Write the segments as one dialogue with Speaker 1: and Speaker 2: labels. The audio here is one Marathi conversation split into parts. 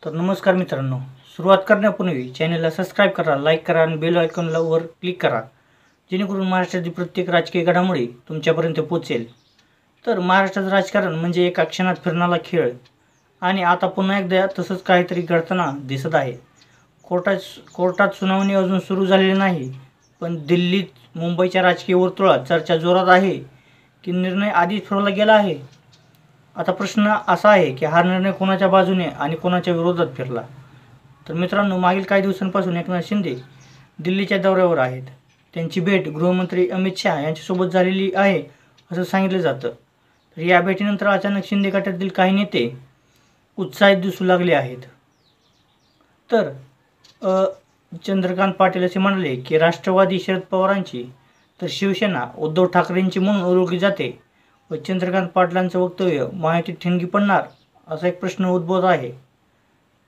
Speaker 1: तर नमस्कार मित्रांनो, सुरुवात करण्यापूर्वी चॅनलला सबस्क्राईब करा, लाईक करा आणि बेल आयकॉनला वर क्लिक करा, जेणेकरून महाराष्ट्रातील प्रत्येक राजकीय घडामोडी तुमच्यापर्यंत पोहोचेल. तर महाराष्ट्राचं राजकारण म्हणजे एका क्षणात फिरणारा खेळ आणि आता पुन्हा एकदा तसंच काहीतरी घडताना दिसत आहे. कोर्टात सुनावणी अजून सुरू झालेली नाही, पण दिल्लीत मुंबईच्या राजकीय वर्तुळात चर्चा जोरात आहे की निर्णय आधीच फिरवला गेला आहे. आता प्रश्न असा आहे की हा निर्णय कोणाच्या बाजूने आणि कोणाच्या विरोधात फिरला. तर मित्रांनो, मागील काही दिवसांपासून एकनाथ शिंदे दिल्लीच्या दौऱ्यावर आहेत. त्यांची भेट गृहमंत्री अमित शहा यांच्यासोबत झालेली आहे असं सांगितलं जातं. तर या भेटीनंतर अचानक शिंदे गटातील काही नेते उत्साहित दिसू लागले आहेत. तर चंद्रकांत पाटील असे म्हणाले की राष्ट्रवादी शरद पवारांची तर शिवसेना उद्धव ठाकरेंची म्हणून ओळखली जाते व चंद्रकांत पाटलांचं वक्तव्य महायुतीत ठिणगी पडणार असा एक प्रश्न उद्भवत आहे.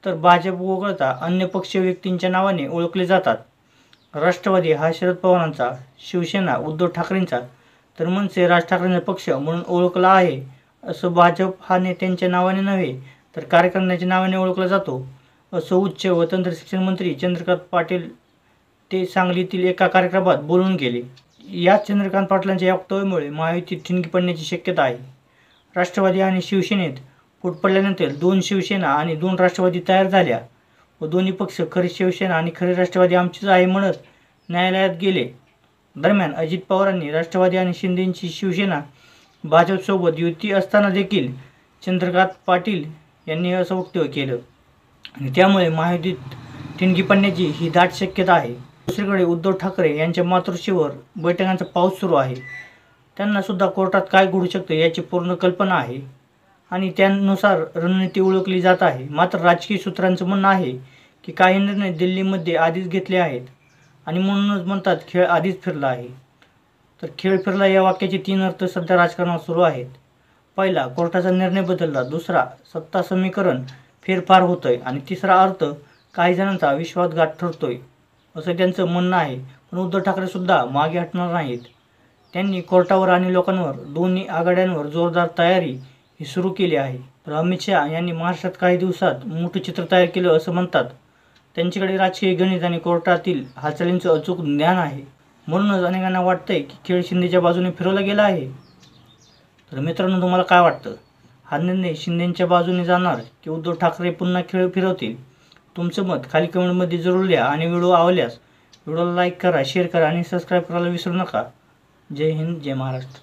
Speaker 1: तर भाजप वगळता अन्य पक्ष व्यक्तींच्या नावाने ओळखले जातात. राष्ट्रवादी हा शरद पवारांचा, शिवसेना उद्धव ठाकरेंचा, तर मनसे राज ठाकरेंचा पक्ष म्हणून ओळखला आहे. असं भाजप हा नेत्यांच्या नावाने नव्हे तर कार्यकर्त्यांच्या नावाने ओळखला जातो असं उच्च व तंत्र शिक्षण मंत्री चंद्रकांत पाटील ते सांगलीतील एका कार्यक्रमात बोलून गेले. या चंद्रकांत पाटलांच्या या वक्तव्यामुळे महायुतीत ठिणगी पडण्याची शक्यता आहे. राष्ट्रवादी आणि शिवसेनेत फूट पडल्यानंतर 2 शिवसेना आणि 2 राष्ट्रवादी तयार झाल्या व दोन्ही पक्ष खरी शिवसेना आणि खरी राष्ट्रवादी आमचीच आहे म्हणत न्यायालयात गेले. दरम्यान अजित पवारांनी राष्ट्रवादी आणि शिंदेची शिवसेना भाजपसोबत युती असताना देखील चंद्रकांत पाटील यांनी असं वक्तव्य केलं आणि त्यामुळे महायुतीत ठिणगी पडण्याची ही दाट शक्यता आहे. दुसरीकडे उद्धव ठाकरे यांच्या मातोश्रीवर बैठकांचा पाऊस सुरू आहे. त्यांना सुद्धा कोर्टात काय घडू शकतं याची पूर्ण कल्पना आहे आणि त्यानुसार रणनीती ओळखली जात आहे. मात्र राजकीय सूत्रांचं म्हणणं आहे की काही निर्णय दिल्लीमध्ये आधीच घेतले आहेत आणि म्हणूनच म्हणतात खेळ आधीच फिरला आहे. तर खेळ फिरला या वाक्याचे 3 अर्थ सध्या राजकारणात सुरू आहेत. पहिला, कोर्टाचा निर्णय बदलला. दुसरा, सत्ता समीकरण फेरफार होतोय आणि तिसरा अर्थ काही जणांचा विश्वासघात ठरतोय असं त्यांचं म्हणणं आहे. पण उद्धव ठाकरे सुद्धा मागे हटणार नाहीत. त्यांनी कोर्टावर आणि लोकांवर दोन्ही आघाड्यांवर जोरदार तयारी ही सुरू केली आहे. तर अमित शहा यांनी महाराष्ट्रात काही दिवसात मोठं चित्र तयार केलं असं म्हणतात. त्यांच्याकडे राजकीय गणित आणि कोर्टातील हालचालींचं अचूक ज्ञान आहे. म्हणूनच अनेकांना वाटतंय की खेळ शिंदेच्या बाजूने फिरवला गेला आहे. तर मित्रांनो, तुम्हाला काय वाटतं? हा निर्णय शिंदेच्या बाजूने जाणार की उद्धव ठाकरे पुन्हा खेळ फिरवतील? तुमचं मत खाली कमेंटमध्ये जरूर लिहा आणि व्हिडिओ आवडल्यास व्हिडिओला लाईक करा, शेअर करा आणि सबस्क्राईब करायला विसरू नका. जय हिंद, जय महाराष्ट्र.